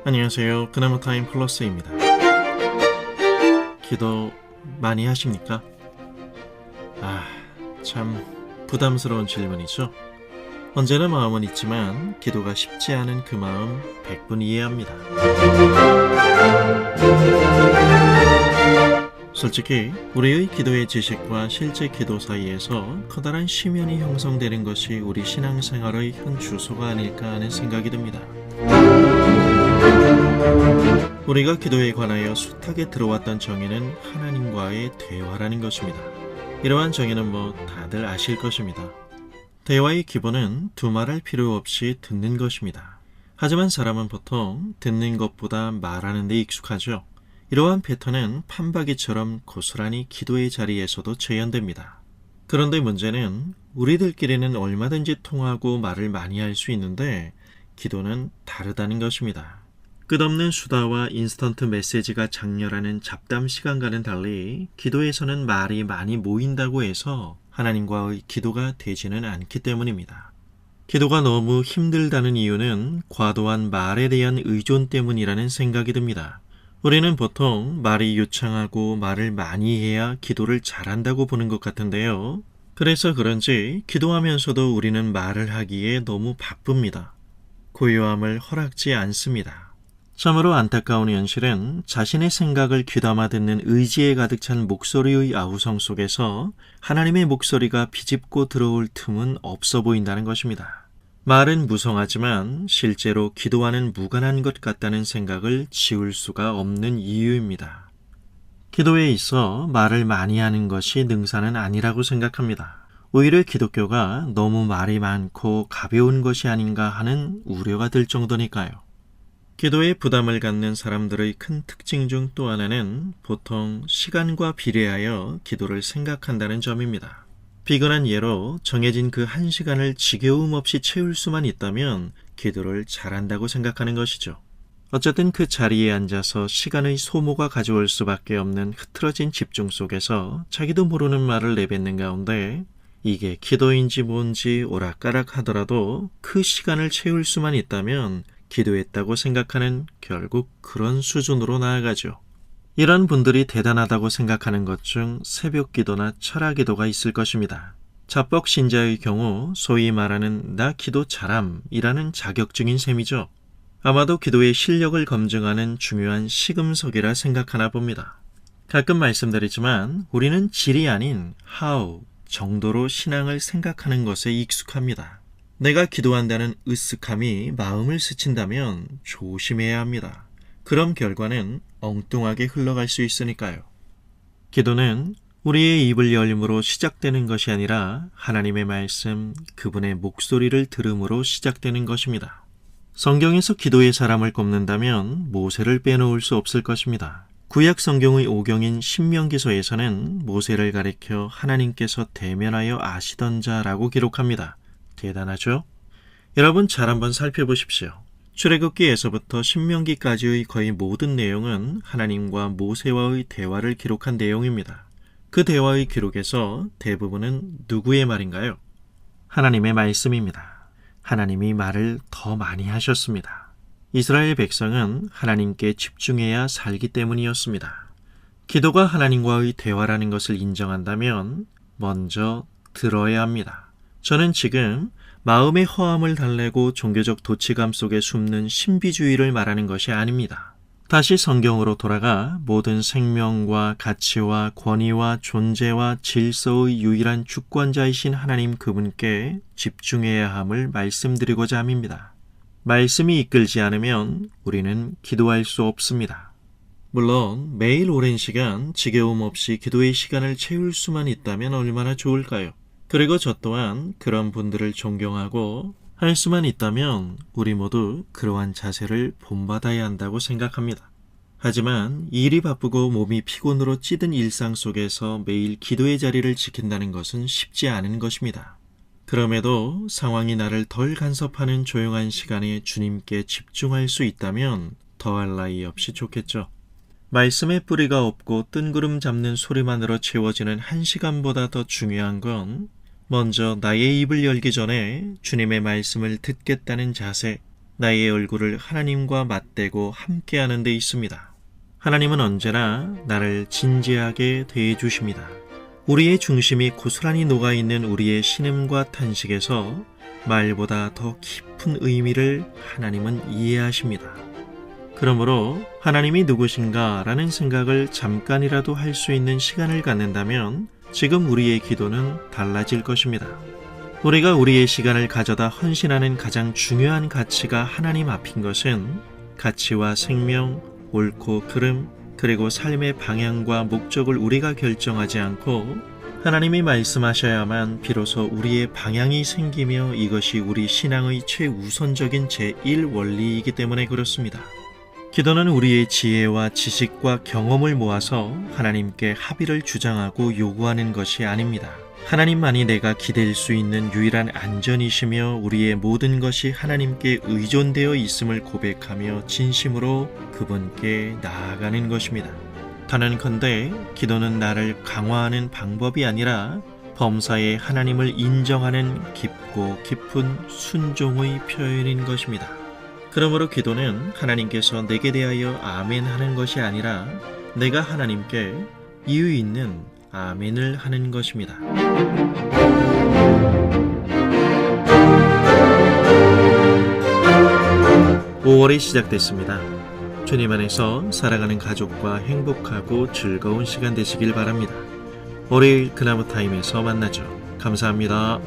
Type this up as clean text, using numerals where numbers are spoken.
안녕하세요. 그나마 타임 플러스입니다. 기도 많이 하십니까? 참 부담스러운 질문이죠. 언제나 마음은 있지만 기도가 쉽지 않은 그 마음 100분 이해합니다. 솔직히 우리의 기도의 지식과 실제 기도 사이에서 커다란 심연이 형성되는 것이 우리 신앙생활의 현 주소가 아닐까 하는 생각이 듭니다. 우리가 기도에 관하여 숱하게 들어왔던 정의는 하나님과의 대화라는 것입니다. 이러한 정의는 다들 아실 것입니다. 대화의 기본은 두말할 필요 없이 듣는 것입니다. 하지만 사람은 보통 듣는 것보다 말하는 데 익숙하죠. 이러한 패턴은 판박이처럼 고스란히 기도의 자리에서도 재현됩니다. 그런데 문제는 우리들끼리는 얼마든지 통하고 말을 많이 할 수 있는데 기도는 다르다는 것입니다. 끝없는 수다와 인스턴트 메시지가 장렬하는 잡담 시간과는 달리 기도에서는 말이 많이 모인다고 해서 하나님과의 기도가 되지는 않기 때문입니다. 기도가 너무 힘들다는 이유는 과도한 말에 대한 의존 때문이라는 생각이 듭니다. 우리는 보통 말이 유창하고 말을 많이 해야 기도를 잘한다고 보는 것 같은데요. 그래서 그런지 기도하면서도 우리는 말을 하기에 너무 바쁩니다. 고요함을 허락지 않습니다. 참으로 안타까운 현실은 자신의 생각을 귀담아 듣는 의지에 가득 찬 목소리의 아우성 속에서 하나님의 목소리가 비집고 들어올 틈은 없어 보인다는 것입니다. 말은 무성하지만 실제로 기도와는 무관한 것 같다는 생각을 지울 수가 없는 이유입니다. 기도에 있어 말을 많이 하는 것이 능사는 아니라고 생각합니다. 오히려 기독교가 너무 말이 많고 가벼운 것이 아닌가 하는 우려가 들 정도니까요. 기도에 부담을 갖는 사람들의 큰 특징 중 또 하나는 보통 시간과 비례하여 기도를 생각한다는 점입니다. 비근한 예로 정해진 그 한 시간을 지겨움 없이 채울 수만 있다면 기도를 잘한다고 생각하는 것이죠. 어쨌든 그 자리에 앉아서 시간의 소모가 가져올 수밖에 없는 흐트러진 집중 속에서 자기도 모르는 말을 내뱉는 가운데 이게 기도인지 뭔지 오락가락 하더라도 그 시간을 채울 수만 있다면 기도했다고 생각하는 결국 그런 수준으로 나아가죠. 이런 분들이 대단하다고 생각하는 것 중 새벽 기도나 철학 기도가 있을 것입니다. 자뻑 신자의 경우 소위 말하는 나 기도 잘함이라는 자격증인 셈이죠. 아마도 기도의 실력을 검증하는 중요한 시금석이라 생각하나 봅니다. 가끔 말씀드리지만 우리는 질이 아닌 how 정도로 신앙을 생각하는 것에 익숙합니다. 내가 기도한다는 으쓱함이 마음을 스친다면 조심해야 합니다. 그럼 결과는 엉뚱하게 흘러갈 수 있으니까요. 기도는 우리의 입을 열림으로 시작되는 것이 아니라 하나님의 말씀, 그분의 목소리를 들음으로 시작되는 것입니다. 성경에서 기도의 사람을 꼽는다면 모세를 빼놓을 수 없을 것입니다. 구약 성경의 오경인 신명기서에서는 모세를 가리켜 하나님께서 대면하여 아시던 자라고 기록합니다. 대단하죠? 여러분 잘 한번 살펴보십시오. 출애굽기에서부터 신명기까지의 거의 모든 내용은 하나님과 모세와의 대화를 기록한 내용입니다. 그 대화의 기록에서 대부분은 누구의 말인가요? 하나님의 말씀입니다. 하나님이 말을 더 많이 하셨습니다. 이스라엘 백성은 하나님께 집중해야 살기 때문이었습니다. 기도가 하나님과의 대화라는 것을 인정한다면 먼저 들어야 합니다. 저는 지금 마음의 허함을 달래고 종교적 도치감 속에 숨는 신비주의를 말하는 것이 아닙니다. 다시 성경으로 돌아가 모든 생명과 가치와 권위와 존재와 질서의 유일한 주권자이신 하나님 그분께 집중해야 함을 말씀드리고자 함입니다. 말씀이 이끌지 않으면 우리는 기도할 수 없습니다. 물론 매일 오랜 시간 지겨움 없이 기도의 시간을 채울 수만 있다면 얼마나 좋을까요? 그리고 저 또한 그런 분들을 존경하고 할 수만 있다면 우리 모두 그러한 자세를 본받아야 한다고 생각합니다. 하지만 일이 바쁘고 몸이 피곤으로 찌든 일상 속에서 매일 기도의 자리를 지킨다는 것은 쉽지 않은 것입니다. 그럼에도 상황이 나를 덜 간섭하는 조용한 시간에 주님께 집중할 수 있다면 더할 나위 없이 좋겠죠. 말씀의 뿌리가 없고 뜬구름 잡는 소리만으로 채워지는 한 시간보다 더 중요한 건 먼저 나의 입을 열기 전에 주님의 말씀을 듣겠다는 자세, 나의 얼굴을 하나님과 맞대고 함께하는 데 있습니다. 하나님은 언제나 나를 진지하게 대해 주십니다. 우리의 중심이 고스란히 녹아있는 우리의 신음과 탄식에서 말보다 더 깊은 의미를 하나님은 이해하십니다. 그러므로 하나님이 누구신가 라는 생각을 잠깐이라도 할 수 있는 시간을 갖는다면 지금 우리의 기도는 달라질 것입니다. 우리가 우리의 시간을 가져다 헌신하는 가장 중요한 가치가 하나님 앞인 것은 가치와 생명, 옳고 그름, 그리고 삶의 방향과 목적을 우리가 결정하지 않고 하나님이 말씀하셔야만 비로소 우리의 방향이 생기며 이것이 우리 신앙의 최우선적인 제1원리이기 때문에 그렇습니다. 기도는 우리의 지혜와 지식과 경험을 모아서 하나님께 합의를 주장하고 요구하는 것이 아닙니다. 하나님만이 내가 기댈 수 있는 유일한 안전이시며 우리의 모든 것이 하나님께 의존되어 있음을 고백하며 진심으로 그분께 나아가는 것입니다. 단언컨대 기도는 나를 강화하는 방법이 아니라 범사에 하나님을 인정하는 깊고 깊은 순종의 표현인 것입니다. 그러므로 기도는 하나님께서 내게 대하여 아멘 하는 것이 아니라 내가 하나님께 이유 있는 아멘을 하는 것입니다. 5월이 시작됐습니다. 주님 안에서 살아가는 가족과 행복하고 즐거운 시간 되시길 바랍니다. 월요일 그나무 타임에서 만나죠. 감사합니다.